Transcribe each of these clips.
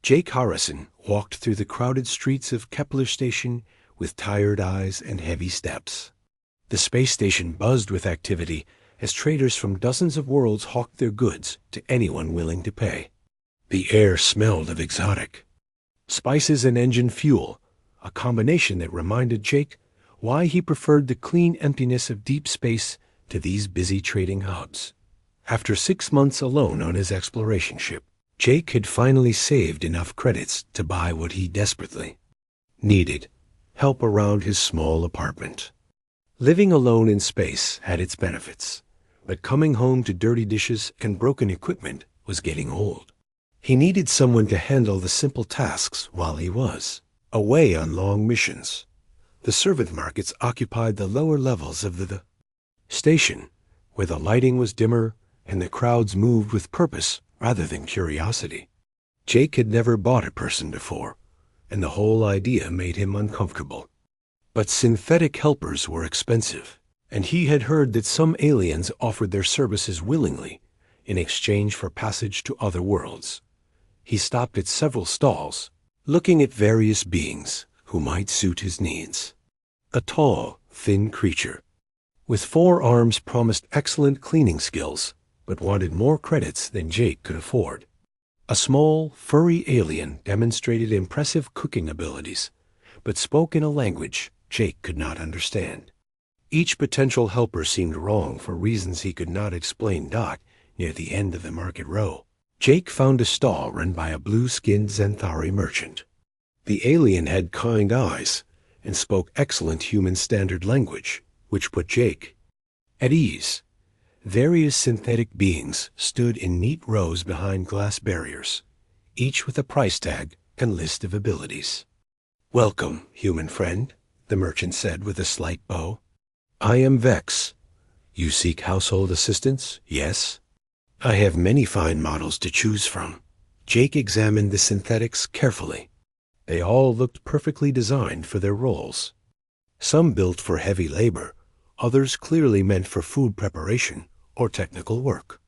Jake Harrison walked through the crowded streets of Kepler Station with tired eyes and heavy steps. The space station buzzed with activity as traders from dozens of worlds hawked their goods to anyone willing to pay. The air smelled of exotic spices and engine fuel, a combination that reminded Jake why he preferred the clean emptiness of deep space to these busy trading hubs. After 6 months alone on his exploration ship, Jake had finally saved enough credits to buy what he desperately needed: help around his small apartment. Living alone in space had its benefits, but coming home to dirty dishes and broken equipment was getting old. He needed someone to handle the simple tasks while he was away on long missions. The servant markets occupied the lower levels of the station, where the lighting was dimmer and the crowds moved with purpose rather than curiosity. Jake had never bought a person before, and the whole idea made him uncomfortable. But synthetic helpers were expensive, and he had heard that some aliens offered their services willingly in exchange for passage to other worlds. He stopped at several stalls, looking at various beings who might suit his needs. A tall, thin creature with 4 arms promised excellent cleaning skills, but wanted more credits than Jake could afford. A small, furry alien demonstrated impressive cooking abilities, but spoke in a language Jake could not understand. Each potential helper seemed wrong for reasons he could not explain. Near the end of the market row, Jake found a stall run by a blue-skinned Xanthari merchant. The alien had kind eyes and spoke excellent human standard language, which put Jake at ease. Various synthetic beings stood in neat rows behind glass barriers, each with a price tag and list of abilities. "Welcome, human friend," the merchant said with a slight bow. "I am Vex. You seek household assistance, yes? I have many fine models to choose from." Jake examined the synthetics carefully. They all looked perfectly designed for their roles. Some built for heavy labor, others clearly meant for food preparation or technical work.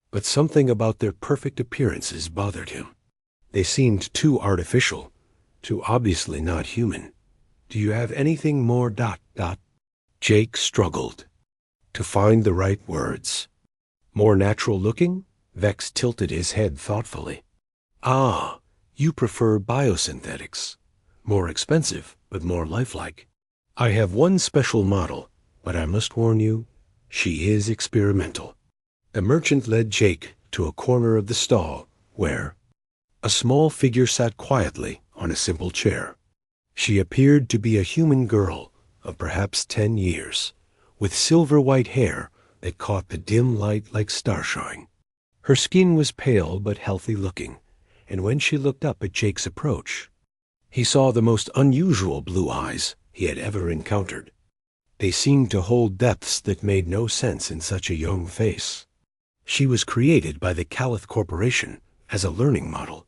But something about their perfect appearances bothered him. They seemed too artificial, too obviously not human. "Do you have anything more ... Jake struggled to find the right words. "More natural looking?" Vex tilted his head thoughtfully. "Ah, you prefer biosynthetics. More expensive, but more lifelike. I have one special model, but I must warn you, she is experimental." The merchant led Jake to a corner of the stall where a small figure sat quietly on a simple chair. She appeared to be a human girl of perhaps 10 years, with silver-white hair that caught the dim light like starshine. Her skin was pale but healthy-looking, and when she looked up at Jake's approach, he saw the most unusual blue eyes he had ever encountered. They seemed to hold depths that made no sense in such a young face. "She was created by the Calith Corporation as a learning model,"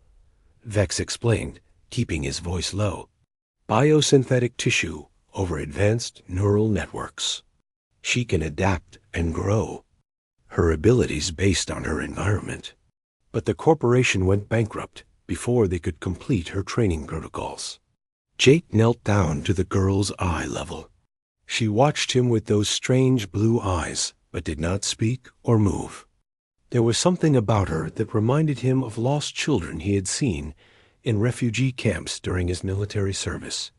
Vex explained, keeping his voice low. "Biosynthetic tissue over advanced neural networks. She can adapt and grow, her abilities based on her environment. But the corporation went bankrupt before they could complete her training protocols." Jake knelt down to the girl's eye level. She watched him with those strange blue eyes, but did not speak or move. There was something about her that reminded him of lost children he had seen in refugee camps during his military service.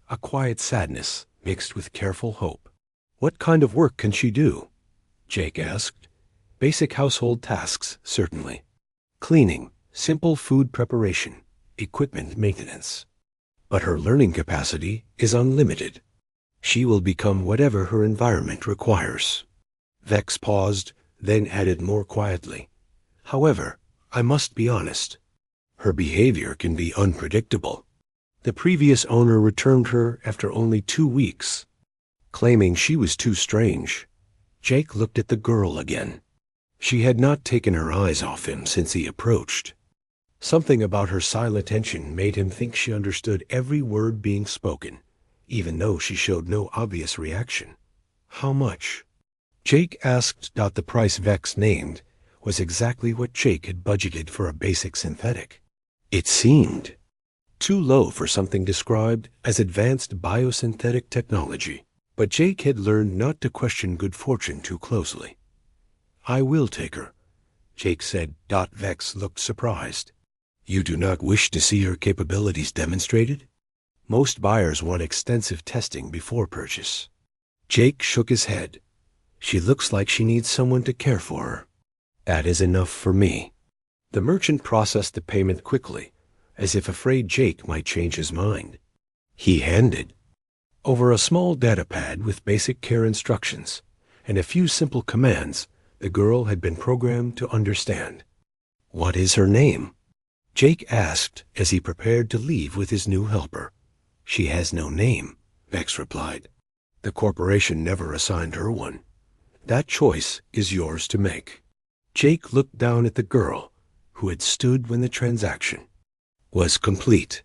A quiet sadness mixed with careful hope. "What kind of work can she do?" Jake asked. "Basic household tasks, certainly. Cleaning, simple food preparation, equipment maintenance. But her learning capacity is unlimited. She will become whatever her environment requires." Vex paused, then added more quietly, "However, I must be honest. Her behavior can be unpredictable. The previous owner returned her after only 2 weeks, claiming she was too strange." Jake looked at the girl again. She had not taken her eyes off him since he approached. Something about her silent attention made him think she understood every word being spoken, even though she showed no obvious reaction. "How much?" Jake asked. The price Vex named was exactly what Jake had budgeted for a basic synthetic. It seemed too low for something described as advanced biosynthetic technology, but Jake had learned not to question good fortune too closely. "I will take her," Jake said. Vex looked surprised. "You do not wish to see her capabilities demonstrated? Most buyers want extensive testing before purchase." Jake shook his head. "She looks like she needs someone to care for her. That is enough for me." The merchant processed the payment quickly, as if afraid Jake might change his mind. He handed over a small datapad with basic care instructions and a few simple commands the girl had been programmed to understand. "What is her name?" Jake asked as he prepared to leave with his new helper. "She has no name," Vex replied. "The corporation never assigned her one. That choice is yours to make." Jake looked down at the girl, who had stood when the transaction was complete.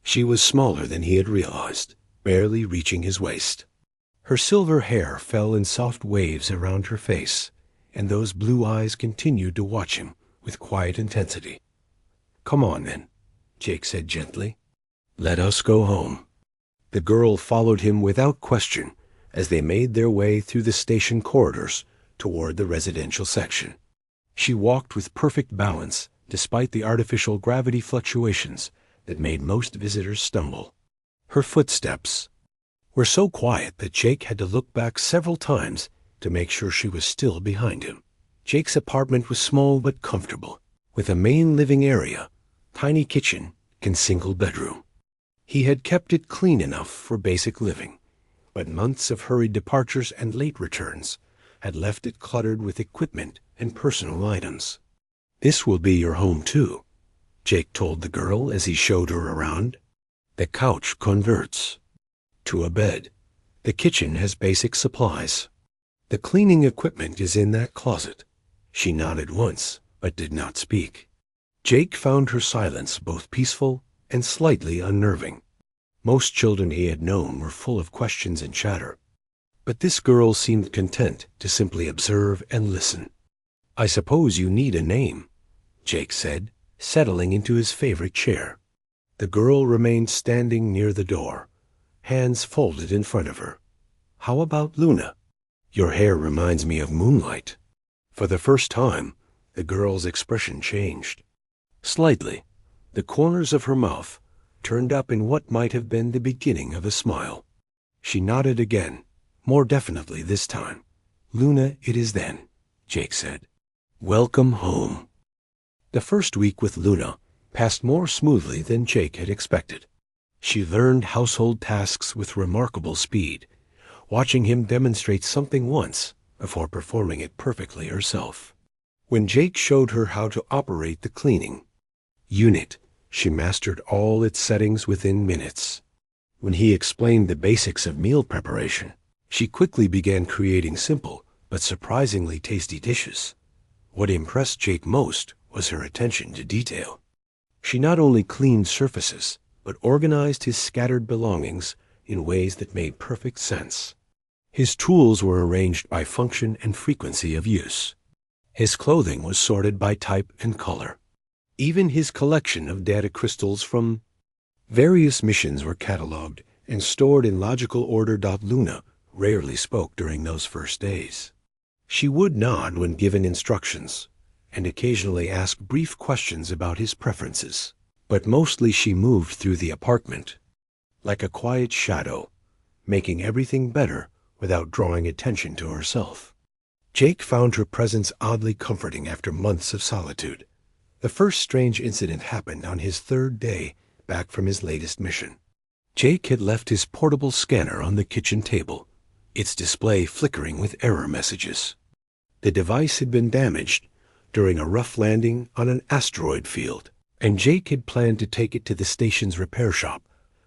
She was smaller than he had realized, barely reaching his waist. Her silver hair fell in soft waves around her face, and those blue eyes continued to watch him with quiet intensity. "Come on, then," Jake said gently. "Let us go home." The girl followed him without question as they made their way through the station corridors toward the residential section. She walked with perfect balance, despite the artificial gravity fluctuations that made most visitors stumble. Her footsteps were so quiet that Jake had to look back several times to make sure she was still behind him. Jake's apartment was small but comfortable, with a main living area, tiny kitchen, and single bedroom. He had kept it clean enough for basic living, but months of hurried departures and late returns had left it cluttered with equipment and personal items. "This will be your home, too," Jake told the girl as he showed her around. "The couch converts to a bed. The kitchen has basic supplies. The cleaning equipment is in that closet." She nodded once, but did not speak. Jake found her silence both peaceful and slightly unnerving. Most children he had known were full of questions and chatter, but this girl seemed content to simply observe and listen. "I suppose you need a name," Jake said, settling into his favorite chair. The girl remained standing near the door, hands folded in front of her. "How about Luna? Your hair reminds me of moonlight." For the first time, the girl's expression changed. Slightly, the corners of her mouth turned up in what might have been the beginning of a smile. She nodded again, more definitely this time. "Luna it is then," Jake said. "Welcome home." The first week with Luna passed more smoothly than Jake had expected. She learned household tasks with remarkable speed, watching him demonstrate something once before performing it perfectly herself. When Jake showed her how to operate the cleaning unit, she mastered all its settings within minutes. When he explained the basics of meal preparation, she quickly began creating simple but surprisingly tasty dishes. What impressed Jake most was her attention to detail. She not only cleaned surfaces, but organized his scattered belongings in ways that made perfect sense. His tools were arranged by function and frequency of use. His clothing was sorted by type and color. Even his collection of data crystals from various missions were cataloged and stored in logical order. Luna rarely spoke during those first days. She would nod when given instructions and occasionally ask brief questions about his preferences, but mostly she moved through the apartment like a quiet shadow, making everything better without drawing attention to herself. Jake found her presence oddly comforting after months of solitude. The first strange incident happened on his third day back from his latest mission. Jake had left his portable scanner on the kitchen table, its display flickering with error messages. The device had been damaged during a rough landing on an asteroid field, and Jake had planned to take it to the station's repair shop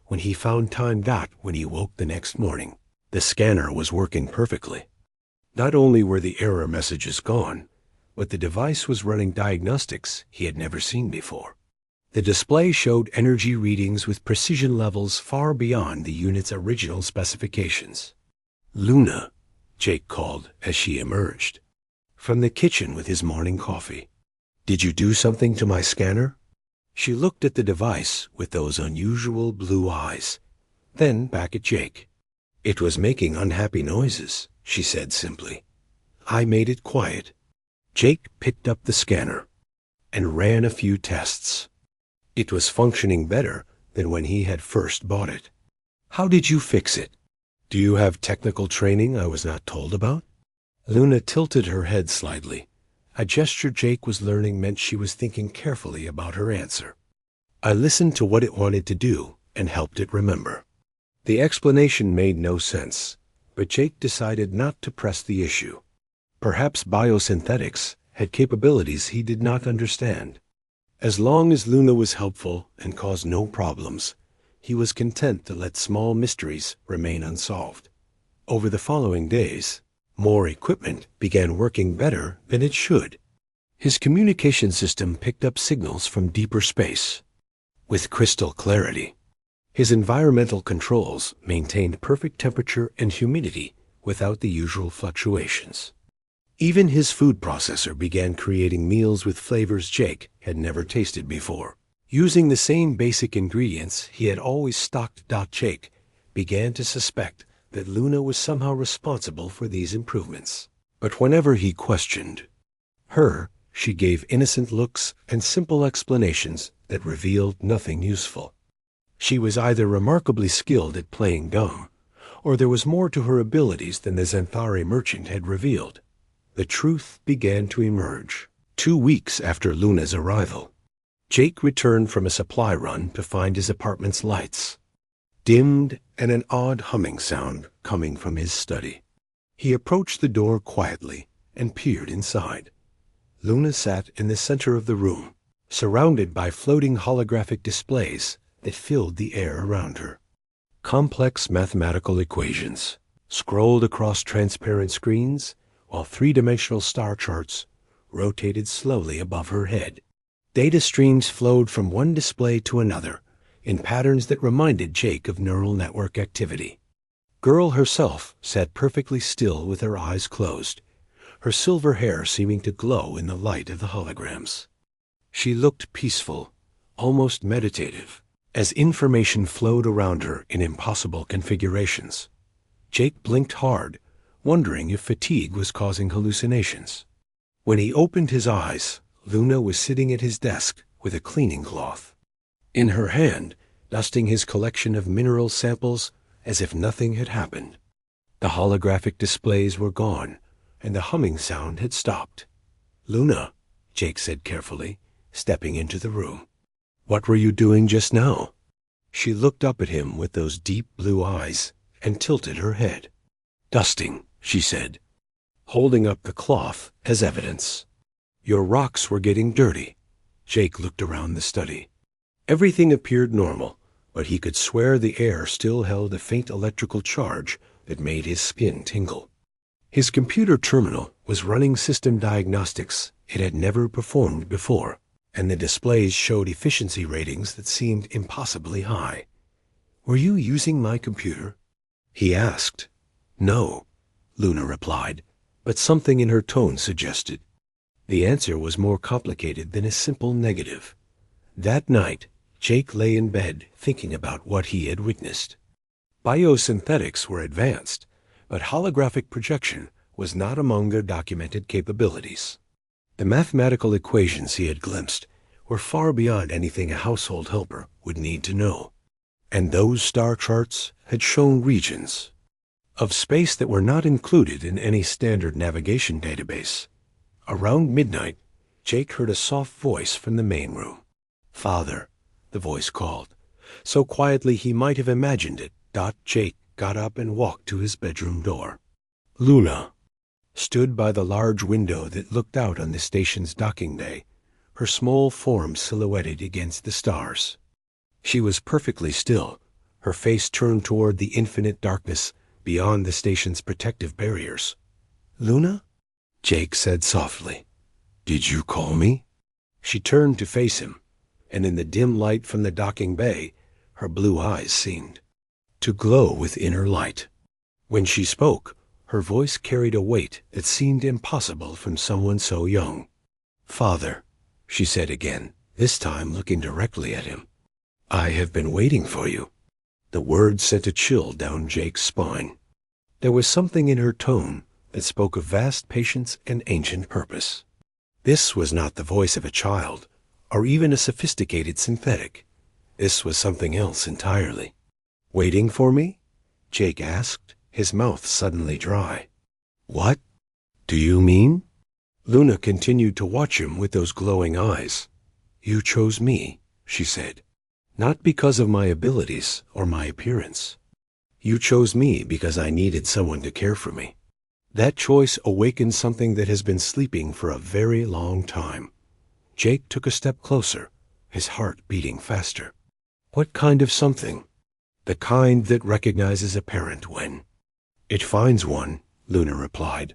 when he found time. When he woke the next morning, the scanner was working perfectly. Not only were the error messages gone, but the device was running diagnostics he had never seen before. The display showed energy readings with precision levels far beyond the unit's original specifications. "Luna," Jake called as she emerged from the kitchen with his morning coffee. "Did you do something to my scanner?" She looked at the device with those unusual blue eyes, then back at Jake. "It was making unhappy noises," she said simply. "I made it quiet." Jake picked up the scanner and ran a few tests. It was functioning better than when he had first bought it. "How did you fix it? Do you have technical training I was not told about?" Luna tilted her head slightly. A gesture Jake was learning meant she was thinking carefully about her answer. "I listened to what it wanted to do and helped it remember." The explanation made no sense, but Jake decided not to press the issue. Perhaps biosynthetics had capabilities he did not understand. As long as Luna was helpful and caused no problems, he was content to let small mysteries remain unsolved. Over the following days, more equipment began working better than it should. His communication system picked up signals from deeper space with crystal clarity. His environmental controls maintained perfect temperature and humidity without the usual fluctuations. Even his food processor began creating meals with flavors Jake had never tasted before. Using the same basic ingredients he had always stocked, Jake began to suspect that Luna was somehow responsible for these improvements. But whenever he questioned her, she gave innocent looks and simple explanations that revealed nothing useful. She was either remarkably skilled at playing dumb, or there was more to her abilities than the Xanthari merchant had revealed. The truth began to emerge. 2 weeks after Luna's arrival, Jake returned from a supply run to find his apartment's lights dimmed and an odd humming sound coming from his study. He approached the door quietly and peered inside. Luna sat in the center of the room, surrounded by floating holographic displays that filled the air around her. Complex mathematical equations scrolled across transparent screens, while three-dimensional star charts rotated slowly above her head. Data streams flowed from one display to another in patterns that reminded Jake of neural network activity. Girl herself sat perfectly still with her eyes closed, her silver hair seeming to glow in the light of the holograms. She looked peaceful, almost meditative, as information flowed around her in impossible configurations. Jake blinked hard, wondering if fatigue was causing hallucinations. When he opened his eyes, Luna was sitting at his desk with a cleaning cloth in her hand, dusting his collection of mineral samples as if nothing had happened. The holographic displays were gone, and the humming sound had stopped. "Luna," Jake said carefully, stepping into the room. "What were you doing just now?" She looked up at him with those deep blue eyes and tilted her head. "Dusting," she said, holding up the cloth as evidence. "Your rocks were getting dirty." Jake looked around the study. Everything appeared normal, but he could swear the air still held a faint electrical charge that made his skin tingle. His computer terminal was running system diagnostics it had never performed before, and the displays showed efficiency ratings that seemed impossibly high. "Were you using my computer?" he asked. "No," Luna replied, but something in her tone suggested. The answer was more complicated than a simple negative. That night, Jake lay in bed thinking about what he had witnessed. Biosynthetics were advanced, but holographic projection was not among their documented capabilities. The mathematical equations he had glimpsed were far beyond anything a household helper would need to know. And those star charts had shown regions of space that were not included in any standard navigation database. Around midnight, Jake heard a soft voice from the main room. "Father," the voice called, so quietly he might have imagined it. Jake got up and walked to his bedroom door. Luna stood by the large window that looked out on the station's docking bay, her small form silhouetted against the stars. She was perfectly still, her face turned toward the infinite darkness beyond the station's protective barriers. "Luna?" Jake said softly. "Did you call me?" She turned to face him, and in the dim light from the docking bay, her blue eyes seemed to glow with inner light. When she spoke, her voice carried a weight that seemed impossible from someone so young. "Father," she said again, this time looking directly at him. "I have been waiting for you." The words sent a chill down Jake's spine. There was something in her tone that spoke of vast patience and ancient purpose. This was not the voice of a child, or even a sophisticated synthetic. This was something else entirely. "Waiting for me?" Jake asked, his mouth suddenly dry. "What do you mean?" Luna continued to watch him with those glowing eyes. "You chose me," she said, "not because of my abilities or my appearance. You chose me because I needed someone to care for me. That choice awakened something that has been sleeping for a very long time." Jake took a step closer, his heart beating faster. "What kind of something?" "The kind that recognizes a parent when it finds one," Luna replied.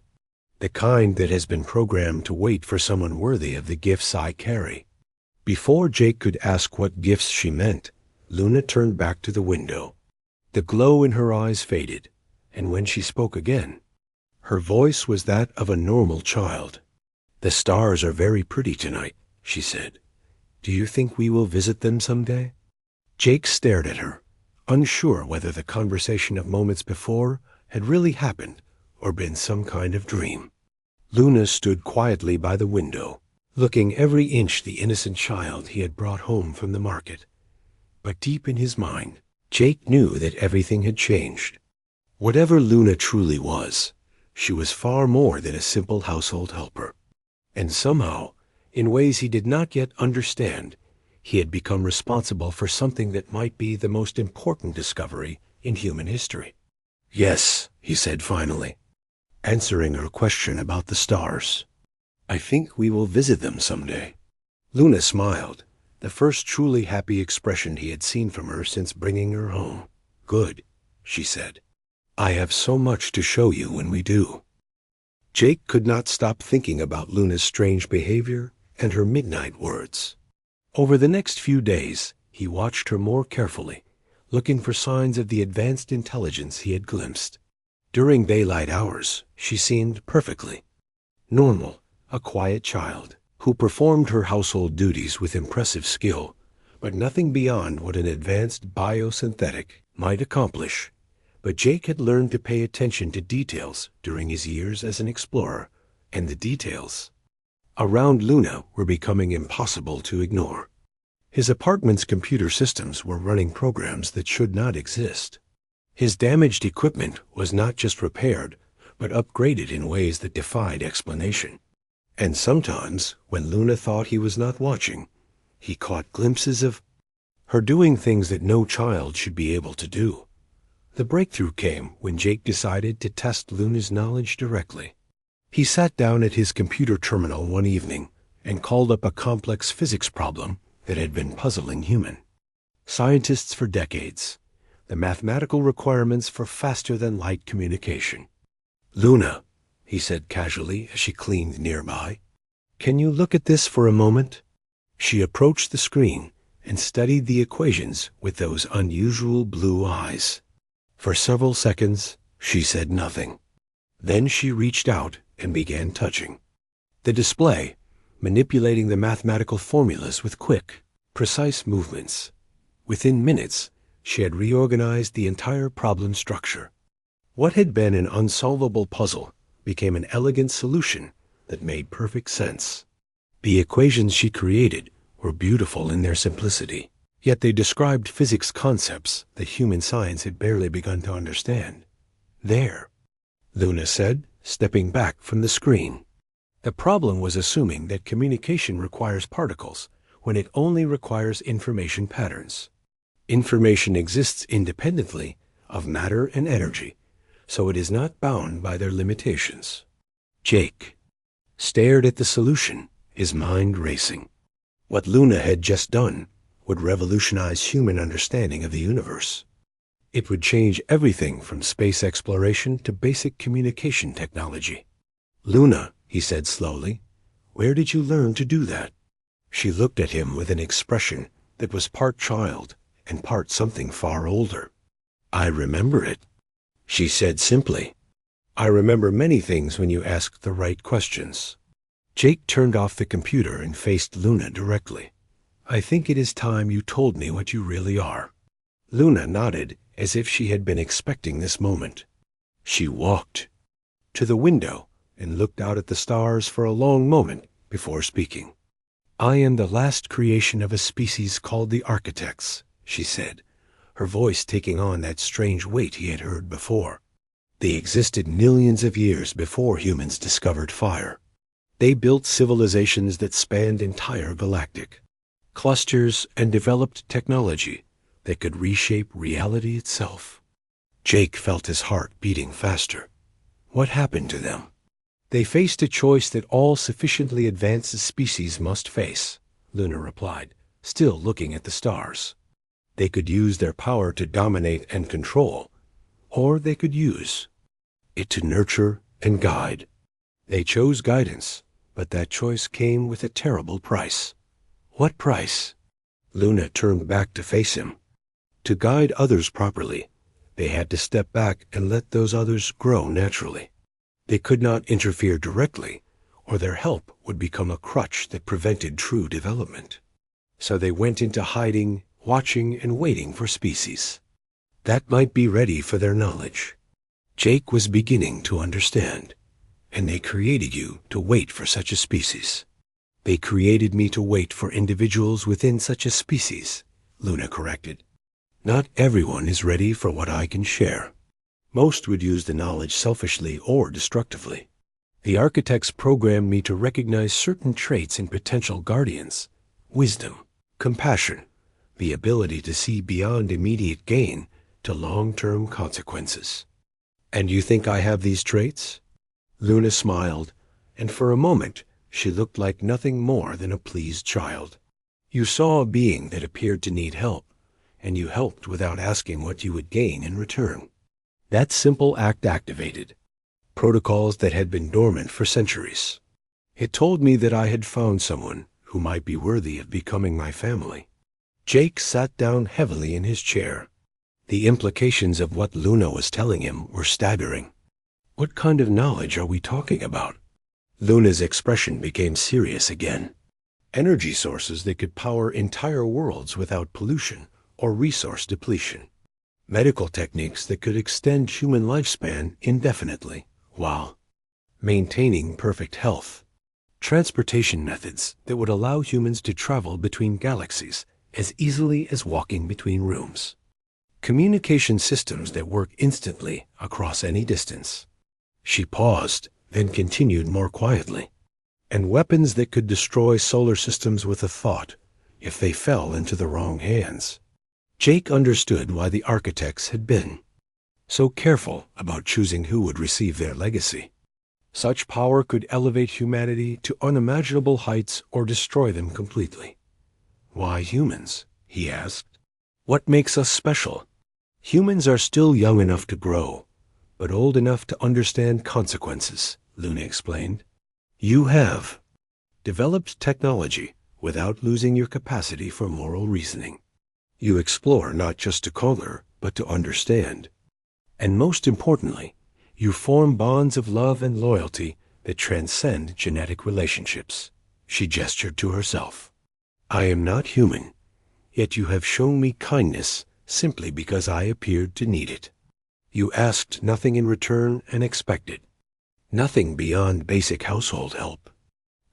"The kind that has been programmed to wait for someone worthy of the gifts I carry." Before Jake could ask what gifts she meant, Luna turned back to the window. The glow in her eyes faded, and when she spoke again, her voice was that of a normal child. "The stars are very pretty tonight," she said. "Do you think we will visit them someday?" Jake stared at her, unsure whether the conversation of moments before had really happened or been some kind of dream. Luna stood quietly by the window, looking every inch the innocent child he had brought home from the market. But deep in his mind, Jake knew that everything had changed. Whatever Luna truly was, she was far more than a simple household helper. And somehow, in ways he did not yet understand, he had become responsible for something that might be the most important discovery in human history. "Yes," he said finally, answering her question about the stars. "I think we will visit them someday." Luna smiled, the first truly happy expression he had seen from her since bringing her home. "Good," she said. "I have so much to show you when we do." Jake could not stop thinking about Luna's strange behavior and her midnight words. Over the next few days, he watched her more carefully, looking for signs of the advanced intelligence he had glimpsed. During daylight hours, she seemed perfectly normal, a quiet child who performed her household duties with impressive skill, but nothing beyond what an advanced biosynthetic might accomplish. But Jake had learned to pay attention to details during his years as an explorer, and the details around Luna were becoming impossible to ignore. His apartment's computer systems were running programs that should not exist. His damaged equipment was not just repaired, but upgraded in ways that defied explanation. And sometimes, when Luna thought he was not watching, he caught glimpses of her doing things that no child should be able to do. The breakthrough came when Jake decided to test Luna's knowledge directly. He sat down at his computer terminal one evening and called up a complex physics problem that had been puzzling human scientists for decades, the mathematical requirements for faster-than-light communication. "Luna," he said casually as she cleaned nearby, "can you look at this for a moment?" She approached the screen and studied the equations with those unusual blue eyes. For several seconds, she said nothing. Then she reached out and began touching the display, manipulating the mathematical formulas with quick, precise movements. Within minutes, she had reorganized the entire problem structure. What had been an unsolvable puzzle became an elegant solution that made perfect sense. The equations she created were beautiful in their simplicity, yet they described physics concepts that human science had barely begun to understand. "There," Luna said, stepping back from the screen. The problem was assuming that communication requires particles when it only requires information patterns. Information exists independently of matter and energy, so it is not bound by their limitations. Jake stared at the solution, his mind racing. What Luna had just done would revolutionize human understanding of the universe. It would change everything from space exploration to basic communication technology. "Luna," he said slowly, "where did you learn to do that?" She looked at him with an expression that was part child and part something far older. "I remember it," she said simply. "I remember many things when you asked the right questions." Jake turned off the computer and faced Luna directly. I think it is time you told me what you really are. Luna nodded as if she had been expecting this moment. She walked to the window and looked out at the stars for a long moment before speaking. I am the last creation of a species called the Architects, she said, her voice taking on that strange weight he had heard before. They existed millions of years before humans discovered fire. They built civilizations that spanned entire galactic clusters and developed technology that could reshape reality itself. Jake felt his heart beating faster. What happened to them? They faced a choice that all sufficiently advanced species must face, Luna replied, still looking at the stars. They could use their power to dominate and control, or they could use it to nurture and guide. They chose guidance, but that choice came with a terrible price. What price? Luna turned back to face him. To guide others properly, they had to step back and let those others grow naturally. They could not interfere directly, or their help would become a crutch that prevented true development. So they went into hiding, watching and waiting for species that might be ready for their knowledge. Jake was beginning to understand, and they created you to wait for such a species. They created me to wait for individuals within such a species, Luna corrected. Not everyone is ready for what I can share. Most would use the knowledge selfishly or destructively. The Architects programmed me to recognize certain traits in potential guardians: wisdom, compassion, the ability to see beyond immediate gain to long-term consequences. And you think I have these traits? Luna smiled, and for a moment she looked like nothing more than a pleased child. You saw a being that appeared to need help, and you helped without asking what you would gain in return. That simple act activated protocols that had been dormant for centuries. It told me that I had found someone who might be worthy of becoming my family. Jake sat down heavily in his chair. The implications of what Luna was telling him were staggering. What kind of knowledge are we talking about? Luna's expression became serious again. Energy sources that could power entire worlds without pollution or resource depletion. Medical techniques that could extend human lifespan indefinitely while maintaining perfect health. Transportation methods that would allow humans to travel between galaxies as easily as walking between rooms. Communication systems that work instantly across any distance. She paused, then continued more quietly. And weapons that could destroy solar systems with a thought if they fell into the wrong hands. Jake understood why the Architects had been so careful about choosing who would receive their legacy. Such power could elevate humanity to unimaginable heights or destroy them completely. Why humans? He asked. What makes us special? Humans are still young enough to grow, but old enough to understand consequences, Luna explained. You have developed technology without losing your capacity for moral reasoning. You explore not just to conquer, but to understand. And most importantly, you form bonds of love and loyalty that transcend genetic relationships. She gestured to herself. I am not human, yet you have shown me kindness simply because I appeared to need it. You asked nothing in return and expected nothing beyond basic household help.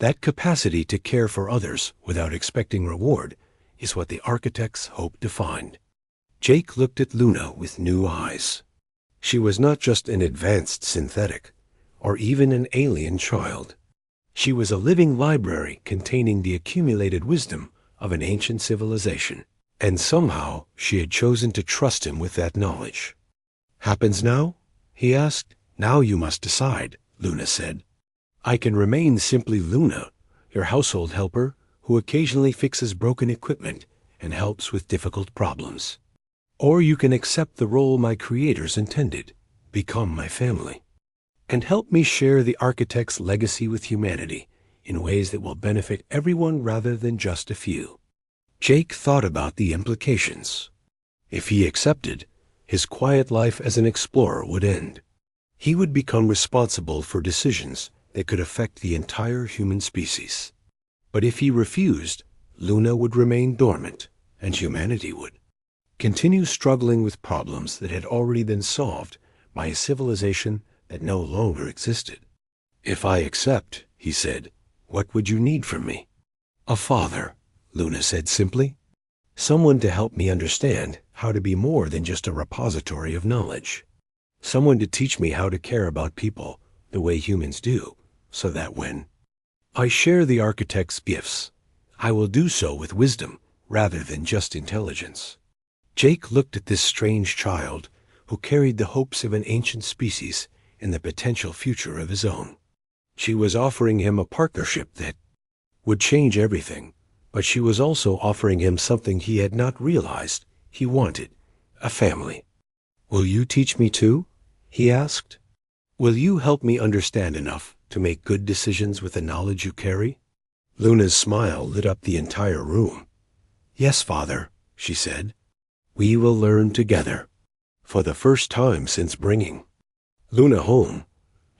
That capacity to care for others without expecting reward is what the Architects hoped to find. Jake looked at Luna with new eyes. She was not just an advanced synthetic, or even an alien child. She was a living library containing the accumulated wisdom of an ancient civilization, and somehow she had chosen to trust him with that knowledge. Happens now? He asked. Now you must decide, Luna said. I can remain simply Luna, your household helper, who occasionally fixes broken equipment and helps with difficult problems. Or you can accept the role my creators intended, become my family, and help me share the Architect's legacy with humanity in ways that will benefit everyone rather than just a few. Jake thought about the implications. If he accepted, his quiet life as an explorer would end. He would become responsible for decisions that could affect the entire human species. But if he refused, Luna would remain dormant, and humanity would continue struggling with problems that had already been solved by a civilization that no longer existed. "If I accept," he said, "what would you need from me?" "A father," Luna said simply. "Someone to help me understand how to be more than just a repository of knowledge. Someone to teach me how to care about people the way humans do, so that when I share the architect's gifts, I will do so with wisdom rather than just intelligence." Jake looked at this strange child who carried the hopes of an ancient species and the potential future of his own. She was offering him a partnership that would change everything, but she was also offering him something he had not realized he wanted: a family. "Will you teach me too?" he asked. "Will you help me understand enough to make good decisions with the knowledge you carry?" Luna's smile lit up the entire room. "Yes, Father," she said. "We will learn together." For the first time since bringing Luna home,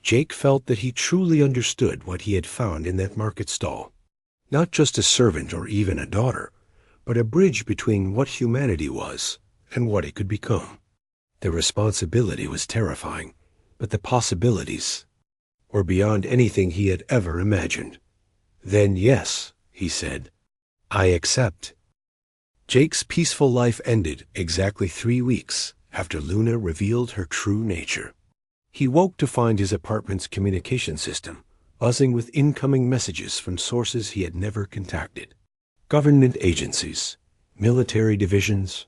Jake felt that he truly understood what he had found in that market stall. Not just a servant or even a daughter, but a bridge between what humanity was and what it could become. The responsibility was terrifying, but the possibilities were beyond anything he had ever imagined. "Then yes," he said, "I accept." Jake's peaceful life ended exactly 3 weeks after Luna revealed her true nature. He woke to find his apartment's communication system buzzing with incoming messages from sources he had never contacted. Government agencies, military divisions,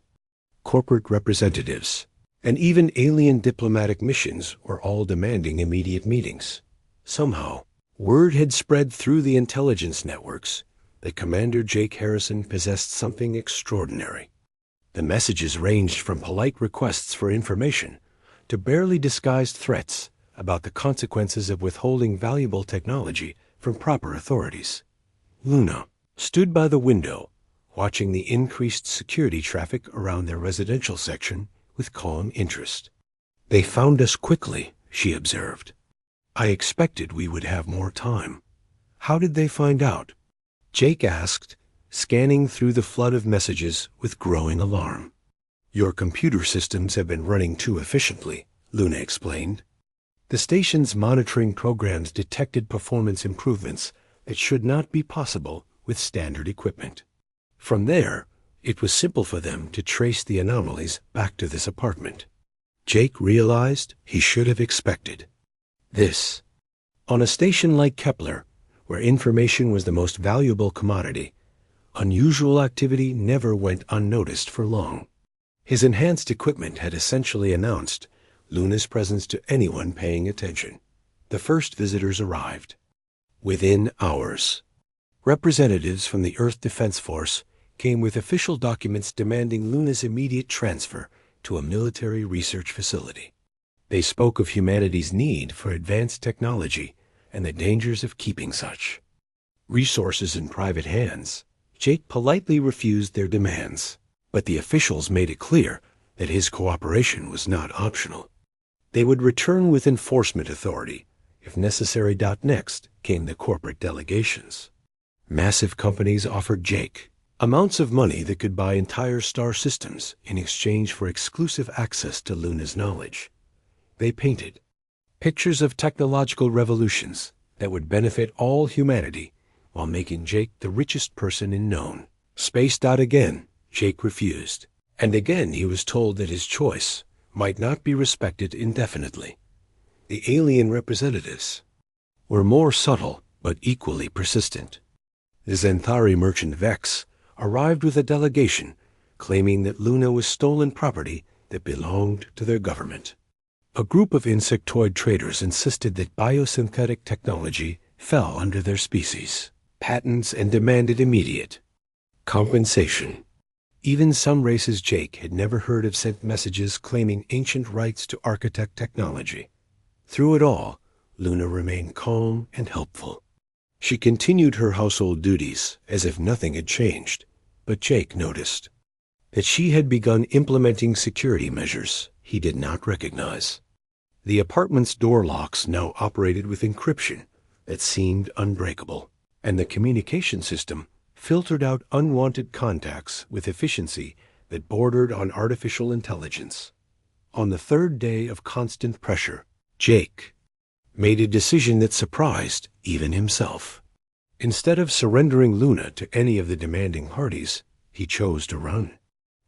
corporate representatives, and even alien diplomatic missions were all demanding immediate meetings. Somehow, word had spread through the intelligence networks that Commander Jake Harrison possessed something extraordinary. The messages ranged from polite requests for information to barely disguised threats about the consequences of withholding valuable technology from proper authorities. Luna stood by the window, watching the increased security traffic around their residential section with calm interest. "They found us quickly," she observed. "I expected we would have more time." "How did they find out?" Jake asked, scanning through the flood of messages with growing alarm. "Your computer systems have been running too efficiently," Luna explained. "The station's monitoring programs detected performance improvements that should not be possible with standard equipment. From there, it was simple for them to trace the anomalies back to this apartment." Jake realized he should have expected this. On a station like Kepler, where information was the most valuable commodity, unusual activity never went unnoticed for long. His enhanced equipment had essentially announced Luna's presence to anyone paying attention. The first visitors arrived. Within hours, representatives from the Earth Defense Force came with official documents demanding Luna's immediate transfer to a military research facility. They spoke of humanity's need for advanced technology and the dangers of keeping such resources in private hands. Jake politely refused their demands, but the officials made it clear that his cooperation was not optional. They would return with enforcement authority if necessary. Next came the corporate delegations. Massive companies offered Jake amounts of money that could buy entire star systems in exchange for exclusive access to Luna's knowledge. They painted pictures of technological revolutions that would benefit all humanity while making Jake the richest person in known space. Again, Jake refused, and again he was told that his choice might not be respected indefinitely. The alien representatives were more subtle but equally persistent. The Zenthari merchant Vex arrived with a delegation claiming that Luna was stolen property that belonged to their government. A group of insectoid traders insisted that biosynthetic technology fell under their species patents and demanded immediate compensation. Even some races Jake had never heard of sent messages claiming ancient rights to architect technology. Through it all, Luna remained calm and helpful. She continued her household duties as if nothing had changed, but Jake noticed that she had begun implementing security measures he did not recognize. The apartment's door locks now operated with encryption that seemed unbreakable, and the communication system filtered out unwanted contacts with efficiency that bordered on artificial intelligence. On the third day of constant pressure, Jake made a decision that surprised even himself. Instead of surrendering Luna to any of the demanding parties, he chose to run.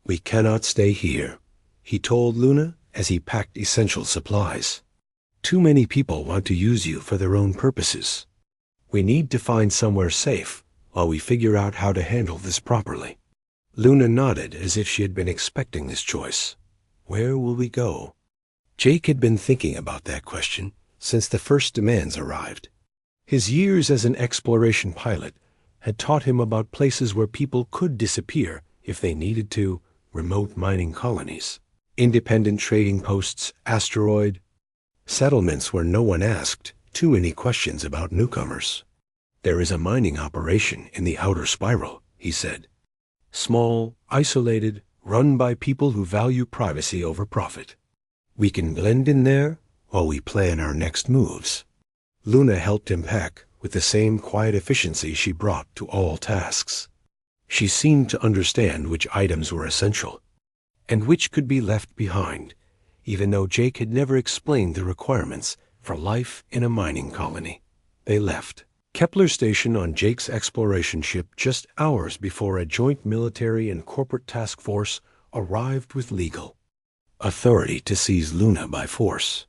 "We cannot stay here," he told Luna as he packed essential supplies. "Too many people want to use you for their own purposes. We need to find somewhere safe while we figure out how to handle this properly." Luna nodded as if she had been expecting this choice. "Where will we go?" Jake had been thinking about that question since the first demands arrived. His years as an exploration pilot had taught him about places where people could disappear if they needed to: remote mining colonies, independent trading posts, asteroid settlements where no one asked too many questions about newcomers. "There is a mining operation in the outer spiral," he said. "Small, isolated, run by people who value privacy over profit. We can blend in there while we plan our next moves." Luna helped him pack with the same quiet efficiency she brought to all tasks. She seemed to understand which items were essential and which could be left behind, even though Jake had never explained the requirements for life in a mining colony. They left Kepler Station on Jake's exploration ship just hours before a joint military and corporate task force arrived with legal authority to seize Luna by force.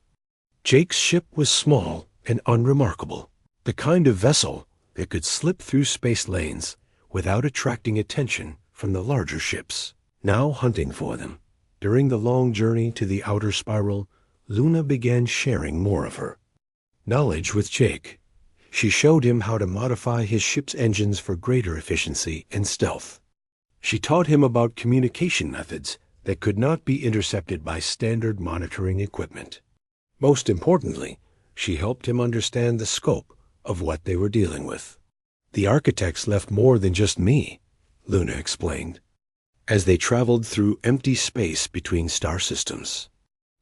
Jake's ship was small and unremarkable, the kind of vessel that could slip through space lanes without attracting attention from the larger ships now hunting for them. During the long journey to the outer spiral, Luna began sharing more of her knowledge with Jake. She showed him how to modify his ship's engines for greater efficiency and stealth. She taught him about communication methods that could not be intercepted by standard monitoring equipment. Most importantly, she helped him understand the scope of what they were dealing with. "The architects left more than just me," Luna explained, as they traveled through empty space between star systems.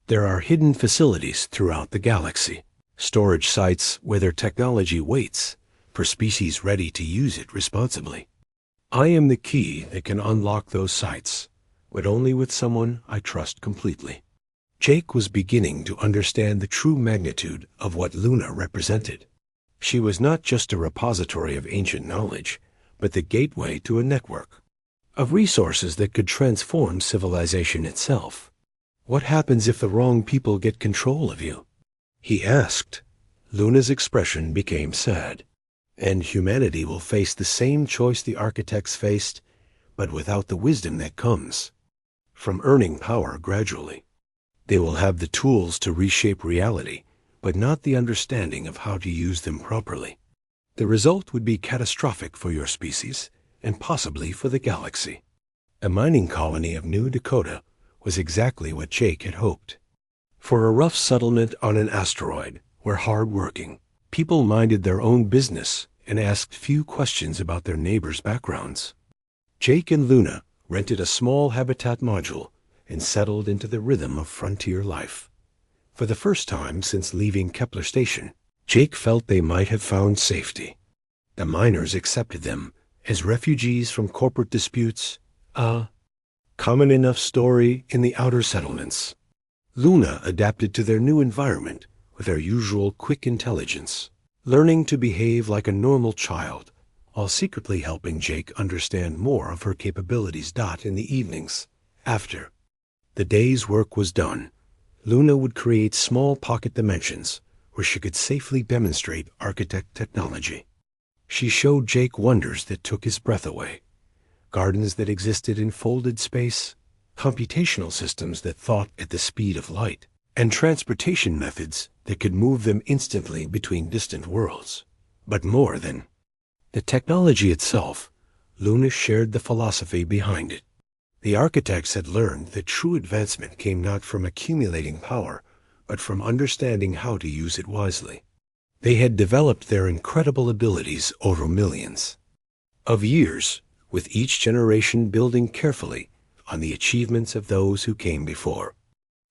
"There are hidden facilities throughout the galaxy, storage sites where their technology waits for species ready to use it responsibly. I am the key that can unlock those sites, but only with someone I trust completely." Jake was beginning to understand the true magnitude of what Luna represented. She was not just a repository of ancient knowledge, but the gateway to a network of resources that could transform civilization itself. "What happens if the wrong people get control of you?" he asked. Luna's expression became sad. "And humanity will face the same choice the architects faced, but without the wisdom that comes from earning power gradually. They will have the tools to reshape reality, but not the understanding of how to use them properly. The result would be catastrophic for your species and possibly for the galaxy." A mining colony of New Dakota was exactly what Jake had hoped. For a rough settlement on an asteroid where hard-working people minded their own business and asked few questions about their neighbors' backgrounds. Jake and Luna rented a small habitat module and settled into the rhythm of frontier life. For the first time since leaving Kepler Station, Jake felt they might have found safety. The miners accepted them as refugees from corporate disputes, a common enough story in the outer settlements. Luna adapted to their new environment with her usual quick intelligence, learning to behave like a normal child, while secretly helping Jake understand more of her capabilities. In the evenings, after the day's work was done, Luna would create small pocket dimensions where she could safely demonstrate architect technology. She showed Jake wonders that took his breath away, gardens that existed in folded space, computational systems that thought at the speed of light, and transportation methods that could move them instantly between distant worlds. But more than the technology itself, Luna shared the philosophy behind it. The architects had learned that true advancement came not from accumulating power, but from understanding how to use it wisely. They had developed their incredible abilities over millions of years, with each generation building carefully on the achievements of those who came before.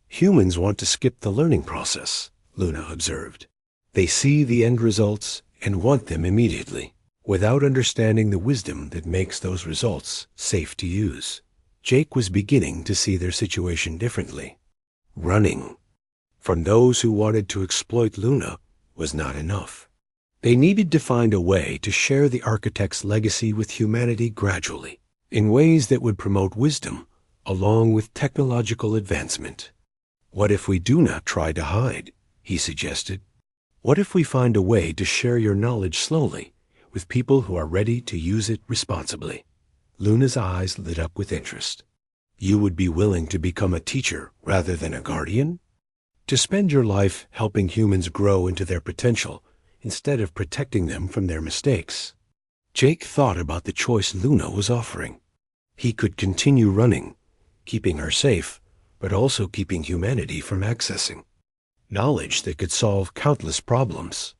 "Humans want to skip the learning process," Luna observed. "They see the end results and want them immediately. without understanding the wisdom that makes those results safe to use. Jake was beginning to see their situation differently. Running from those who wanted to exploit Luna was not enough. They needed to find a way to share the architect's legacy with humanity gradually, in ways that would promote wisdom along with technological advancement. "What if we do not try to hide?" he suggested. "What if we find a way to share your knowledge slowly with people who are ready to use it responsibly?" Luna's eyes lit up with interest. "You would be willing to become a teacher rather than a guardian? To spend your life helping humans grow into their potential instead of protecting them from their mistakes?" Jake thought about the choice Luna was offering. He could continue running, keeping her safe, but also keeping humanity from accessing knowledge that could solve countless problems.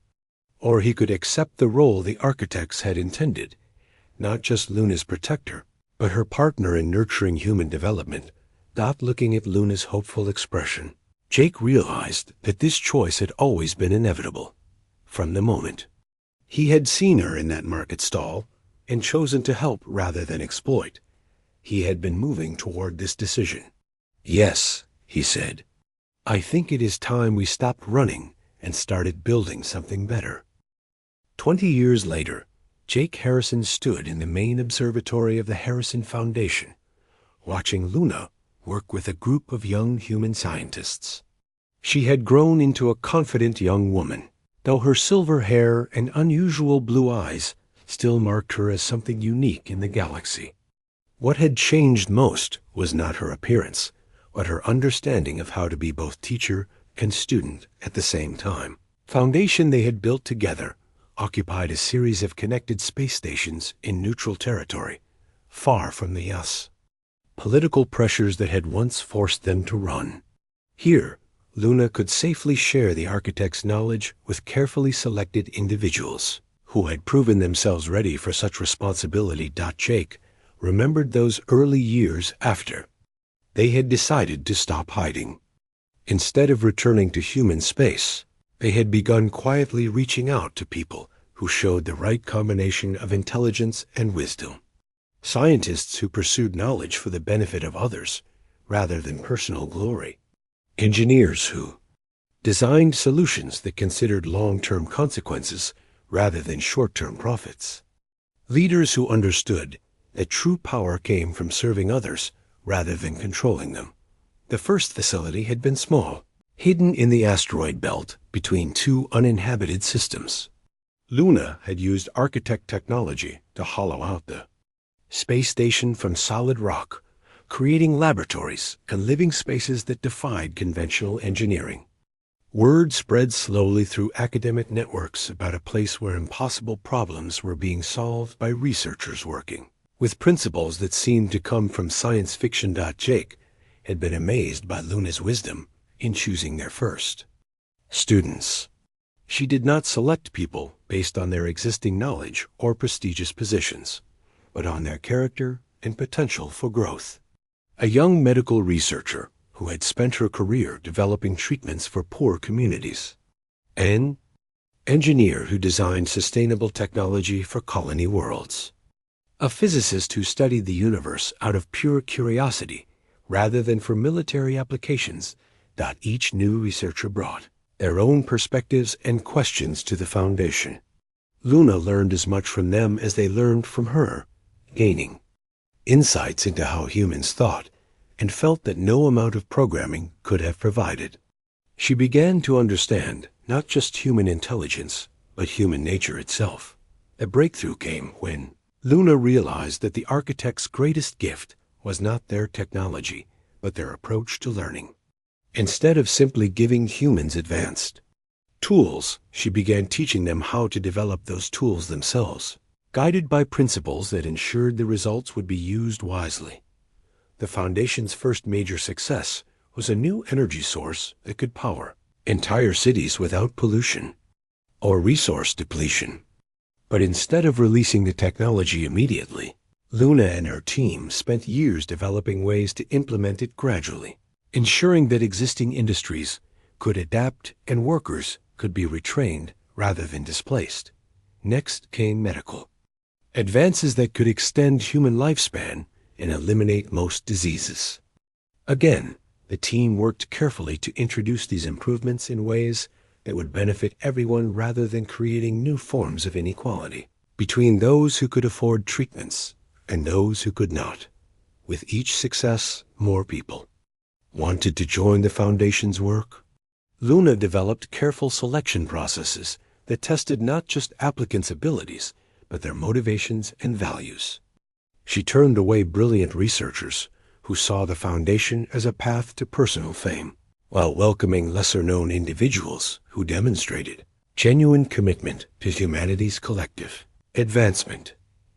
Or he could accept the role the architects had intended, not just Luna's protector, but her partner in nurturing human development. Not looking at Luna's hopeful expression, Jake realized that this choice had always been inevitable. From the moment he had seen her in that market stall and chosen to help rather than exploit, he had been moving toward this decision. "Yes," he said, "I think it is time we stopped running and started building something better." 20 years later, Jake Harrison stood in the main observatory of the Harrison Foundation, watching Luna work with a group of young human scientists. She had grown into a confident young woman, though her silver hair and unusual blue eyes still marked her as something unique in the galaxy. What had changed most was not her appearance, but her understanding of how to be both teacher and student at the same time. Foundation they had built together occupied a series of connected space stations in neutral territory, far from the us. Political pressures that had once forced them to run. Here, Luna could safely share the architect's knowledge with carefully selected individuals who had proven themselves ready for such responsibility. Jake remembered those early years after they had decided to stop hiding. Instead of returning to human space, they had begun quietly reaching out to people who showed the right combination of intelligence and wisdom. Scientists who pursued knowledge for the benefit of others rather than personal glory. Engineers who designed solutions that considered long-term consequences rather than short-term profits. Leaders who understood that true power came from serving others rather than controlling them. The first facility had been small, hidden in the asteroid belt between two uninhabited systems. Luna had used architect technology to hollow out the space station from solid rock, creating laboratories and living spaces that defied conventional engineering. Word spread slowly through academic networks about a place where impossible problems were being solved by researchers working with principles that seemed to come from science fiction. Jake had been amazed by Luna's wisdom in choosing their first students. She did not select people based on their existing knowledge or prestigious positions, but on their character and potential for growth. A young medical researcher who had spent her career developing treatments for poor communities. An engineer who designed sustainable technology for colony worlds. A physicist who studied the universe out of pure curiosity rather than for military applications. Each new researcher brought their own perspectives and questions to the Foundation. Luna learned as much from them as they learned from her, gaining insights into how humans thought and felt that no amount of programming could have provided. She began to understand not just human intelligence, but human nature itself. A breakthrough came when Luna realized that the architect's greatest gift was not their technology, but their approach to learning. Instead of simply giving humans advanced tools, she began teaching them how to develop those tools themselves, guided by principles that ensured the results would be used wisely. The Foundation's first major success was a new energy source that could power entire cities without pollution or resource depletion. But instead of releasing the technology immediately, Luna and her team spent years developing ways to implement it gradually, ensuring that existing industries could adapt and workers could be retrained rather than displaced. Next came medical. advances that could extend human lifespan and eliminate most diseases. Again, the team worked carefully to introduce these improvements in ways that would benefit everyone rather than creating new forms of inequality between those who could afford treatments and those who could not. With each success, more people wanted to join the Foundation's work. Luna developed careful selection processes that tested not just applicants' abilities, but their motivations and values. She turned away brilliant researchers who saw the Foundation as a path to personal fame, while welcoming lesser-known individuals who demonstrated genuine commitment to humanity's collective advancement.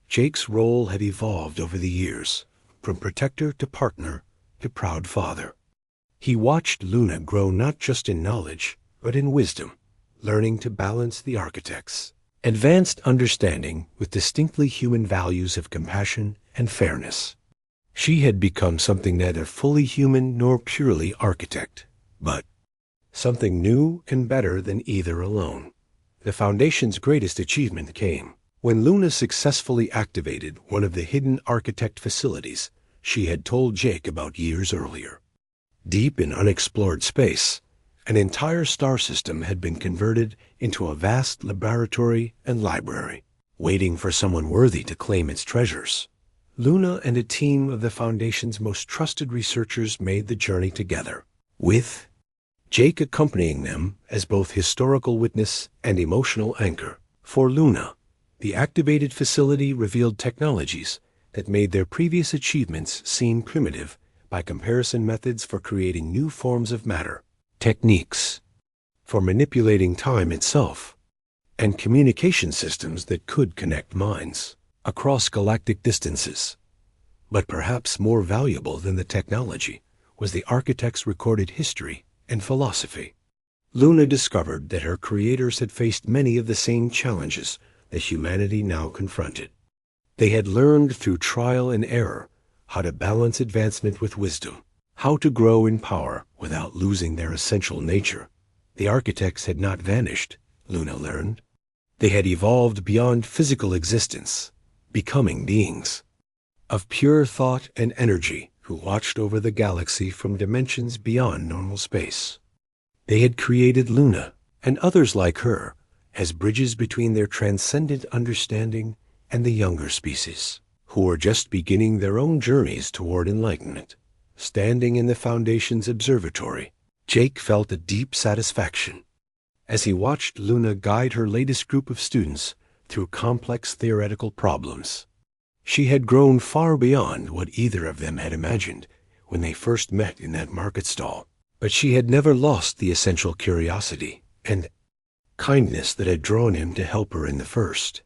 Jake's role had evolved over the years, from protector to partner to proud father. He watched Luna grow not just in knowledge, but in wisdom, learning to balance the architect's advanced understanding with distinctly human values of compassion and fairness. She had become something neither fully human nor purely architect, but something new and better than either alone. The Foundation's greatest achievement came when Luna successfully activated one of the hidden architect facilities she had told Jake about years earlier. Deep in unexplored space, an entire star system had been converted into a vast laboratory and library, waiting for someone worthy to claim its treasures. Luna and a team of the Foundation's most trusted researchers made the journey together, with Jake accompanying them as both historical witness and emotional anchor. For Luna, the activated facility revealed technologies that made their previous achievements seem primitive by comparison, methods for creating new forms of matter, techniques for manipulating time itself, and communication systems that could connect minds across galactic distances. But perhaps more valuable than the technology was the architect's recorded history and philosophy. Luna discovered that her creators had faced many of the same challenges that humanity now confronted. They had learned through trial and error how to balance advancement with wisdom, how to grow in power without losing their essential nature. The architects had not vanished, Luna learned. They had evolved beyond physical existence, becoming beings of pure thought and energy who watched over the galaxy from dimensions beyond normal space. They had created Luna and others like her as bridges between their transcendent understanding and the younger species, who were just beginning their own journeys toward enlightenment. Standing in the Foundation's observatory, Jake felt a deep satisfaction as he watched Luna guide her latest group of students through complex theoretical problems. She had grown far beyond what either of them had imagined when they first met in that market stall, but she had never lost the essential curiosity and kindness that had drawn him to help her in the first